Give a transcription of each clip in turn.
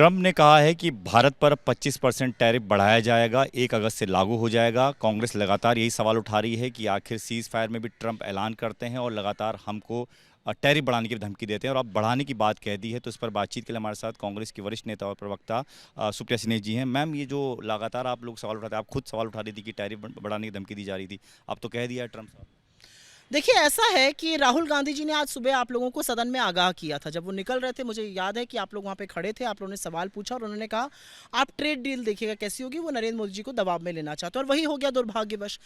Trump ने कहा है कि भारत पर 25% टैरिफ बढ़ाया जाएगा, 1 अगस्त से लागू हो जाएगा। कांग्रेस लगातार यही सवाल उठा रही है कि आखिर सीज फायर में भी ट्रंप ऐलान करते हैं और लगातार हमको टैरिफ बढ़ाने की धमकी देते हैं और अब बढ़ाने की बात कह दी है। तो इस पर बातचीत के लिए हमारे साथ कांग्रेस की वरिष्ठ नेता और प्रवक्ता सुप्रिया सिन्हा जी हैं। मैम, ये जो लगातार आप लोग सवाल उठाते हैं, आप खुद सवाल उठा रही थी कि टैरिफ बढ़ाने की धमकी दी जा रही थी, अब तो कह दिया है ट्रंप साहब। देखिए, ऐसा है कि राहुल गांधी जी ने आज सुबह आप लोगों को सदन में आगाह किया था। जब वो निकल रहे थे, मुझे याद है कि आप लोग वहाँ पे खड़े थे, आप लोगों ने सवाल पूछा और उन्होंने कहा आप ट्रेड डील देखिएगा कैसी होगी। वो नरेंद्र मोदी जी को दबाव में लेना चाहते हैं और वही हो गया दुर्भाग्यवश।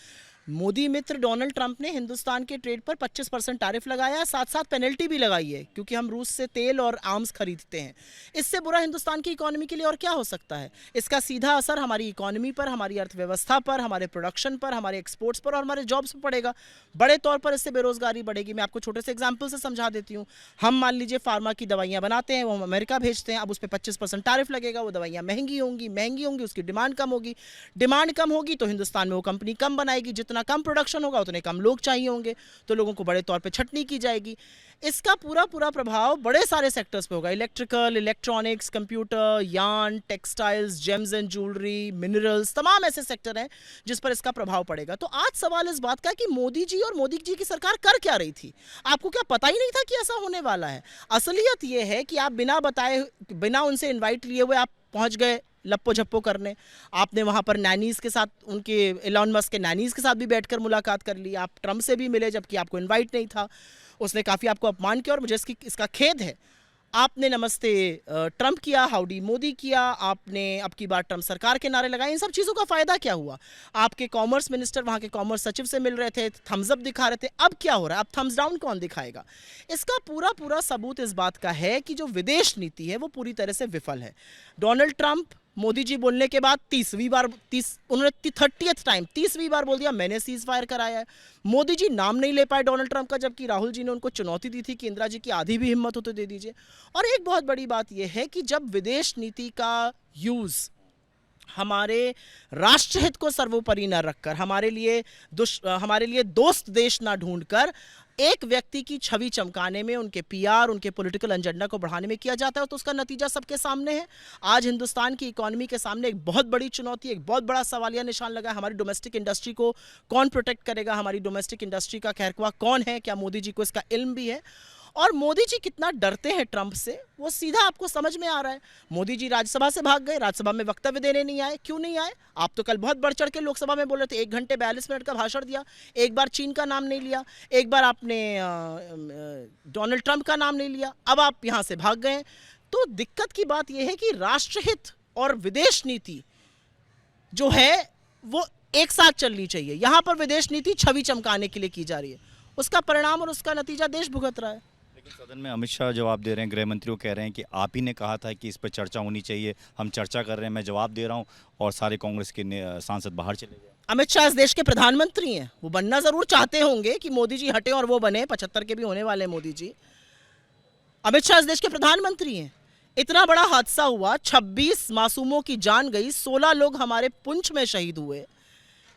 मोदी मित्र डोनाल्ड ट्रंप ने हिंदुस्तान के ट्रेड पर 25% टैरिफ लगाया है, साथ साथ पेनल्टी भी लगाई है, क्योंकि हम रूस से तेल और आर्म्स खरीदते हैं। इससे बुरा हिंदुस्तान की इकोनॉमी के लिए और क्या हो सकता है। इसका सीधा असर हमारी इकोनॉमी पर, हमारी अर्थव्यवस्था पर, हमारे प्रोडक्शन पर, हमारे एक्सपोर्ट्स पर और हमारे जॉब्स पर पड़ेगा। बड़े तौर पर इससे बेरोजगारी बढ़ेगी। मैं आपको छोटे से एग्जाम्पल से समझा देती हूँ। हम मान लीजिए फार्मा की दवाइयाँ बनाते हैं, वो हम अमेरिका भेजते हैं। अब उस पर 25% टैरिफ लगेगा, वो दवाइयाँ महंगी होंगी, उसकी डिमांड कम होगी। डिमांड कम होगी तो हिंदुस्तान में वो कंपनी कम बनाएगी, जितना कम प्रोडक्शन होगा उतने कम लोग चाहिए होंगे, तो लोगों को बड़े तौर पे छटनी की जाएगी। इसका पूरा प्रभाव बड़े सारे सेक्टर्स पे होगा। Electrical, electronics, computer, yarn, textiles, James and jewellery, minerals, तमाम ऐसे सेक्टर हैं जिस पर इसका प्रभाव पड़ेगा। तो आज सवाल इस बात का कि मोदी जी और मोदी जी की सरकार कर क्या रही थी। आपको क्या पता ही नहीं था कि ऐसा होने वाला है। असलियत ये है कि आप बिना बताए, बिना उनसे इन्वाइट लिए हुए आप पहुंच गए लप्पो झप्पो करने। आपने वहाँ पर नैनीज़ के साथ, उनके एलॉन मस्क के नैनीज़ के साथ भी बैठकर मुलाकात कर ली। आप ट्रंप से भी मिले जबकि आपको इनवाइट नहीं था। उसने काफ़ी आपको अपमान किया और मुझे इसका खेद है। आपने नमस्ते ट्रंप किया, हाउडी मोदी किया, आपने अब की बार ट्रंप सरकार के नारे लगाए। इन सब चीज़ों का फ़ायदा क्या हुआ। आपके कॉमर्स मिनिस्टर वहाँ के कॉमर्स सचिव से मिल रहे थे, थम्स अप दिखा रहे थे। अब क्या हो रहा है, अब थम्स डाउन कौन दिखाएगा। इसका पूरा सबूत इस बात का है कि जो विदेश नीति है वो पूरी तरह से विफल है। डोनाल्ड ट्रंप मोदी जी बोलने के बाद 30वीं बार बोल दिया मैंने सीज फायर कराया है। मोदी जी नाम नहीं ले पाए डोनाल्ड ट्रंप का, जबकि राहुल जी ने उनको चुनौती दी थी कि इंदिरा जी की आधी भी हिम्मत हो तो दे दीजिए। और एक बहुत बड़ी बात यह है कि जब विदेश नीति का यूज़ हमारे राष्ट्रहित को सर्वोपरि न रखकर, हमारे लिए दोस्त देश ना ढूंढकर, एक व्यक्ति की छवि चमकाने में, उनके पीआर, उनके पॉलिटिकल एजेंडा को बढ़ाने में किया जाता है, तो उसका नतीजा सबके सामने है। आज हिंदुस्तान की इकोनॉमी के सामने एक बहुत बड़ी चुनौती, एक बहुत बड़ा सवालिया निशान लगा है। हमारी डोमेस्टिक इंडस्ट्री को कौन प्रोटेक्ट करेगा, हमारी डोमेस्टिक इंडस्ट्री का खैरख्वाह कौन है, क्या मोदी जी को इसका इल्म भी है। और मोदी जी कितना डरते हैं ट्रंप से, वो सीधा आपको समझ में आ रहा है। मोदी जी राज्यसभा से भाग गए, राज्यसभा में वक्तव्य देने नहीं आए। क्यों नहीं आए। आप तो कल बहुत बढ़ चढ़ के लोकसभा में बोल रहे थे, 1 घंटे 42 मिनट का भाषण दिया, एक बार चीन का नाम नहीं लिया, एक बार आपने डोनाल्ड ट्रंप का नाम नहीं लिया, अब आप यहां से भाग गए। तो दिक्कत की बात यह है कि राष्ट्रहित और विदेश नीति जो है वो एक साथ चलनी चाहिए। यहां पर विदेश नीति छवि चमकाने के लिए की जा रही है, उसका परिणाम और उसका नतीजा देश भुगत रहा है। सदन में अमित शाह जवाब दे रहे हैं, गृह मंत्री वो कह रहे हैं कि आप ही ने कहा था कि इस पर चर्चा होनी चाहिए, हम चर्चा कर रहे हैं, मैं जवाब दे रहा हूं, और सारे कांग्रेस के सांसद बाहर चले गए। अमित शाह इस देश के प्रधानमंत्री हैं, वो बनना जरूर चाहते होंगे कि मोदी जी हटे और वो बने। 75 के भी होने वाले मोदी जी। अमित शाह इस देश के प्रधानमंत्री हैं। इतना बड़ा हादसा हुआ, 26 मासूमों की जान गई, 16 लोग हमारे पुंछ में शहीद हुए।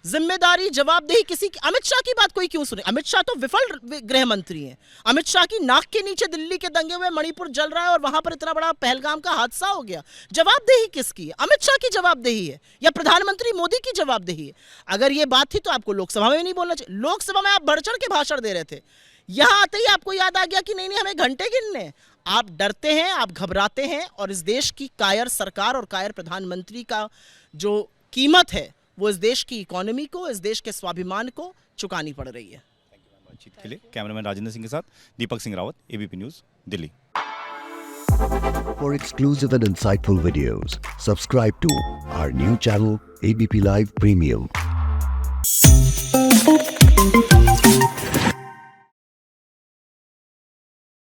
जिम्मेदारी, जवाबदेही किसी की। अमित शाह की बात कोई क्यों सुने। अमित शाह तो विफल गृह मंत्री हैं। अमित शाह की नाक के नीचे दिल्ली के दंगे हुए, मणिपुर जल रहा है और वहां पर इतना बड़ा पहलगाम का हादसा हो गया। जवाबदेही किसकी है। अमित शाह की जवाबदेही है या प्रधानमंत्री मोदी की जवाबदेही है। अगर ये बात थी तो आपको लोकसभा में नहीं बोलना चाहिए। लोकसभा में आप बढ़ चढ़ के भाषण दे रहे थे, यहां आते ही आपको याद आ गया कि नहीं हमें घंटे गिनने। आप डरते हैं, आप घबराते हैं, और इस देश की कायर सरकार और कायर प्रधानमंत्री का जो कीमत है वो इस देश की इकोनॉमी को, इस देश के स्वाभिमान को चुकानी पड़ रही है। बातचीत के लिए कैमरामैन राजेंद्र सिंह के साथ Deepak Singh Rawat, ABP news, Delhi. For exclusive and insightful videos, subscribe to our new channel ABP Live Premium.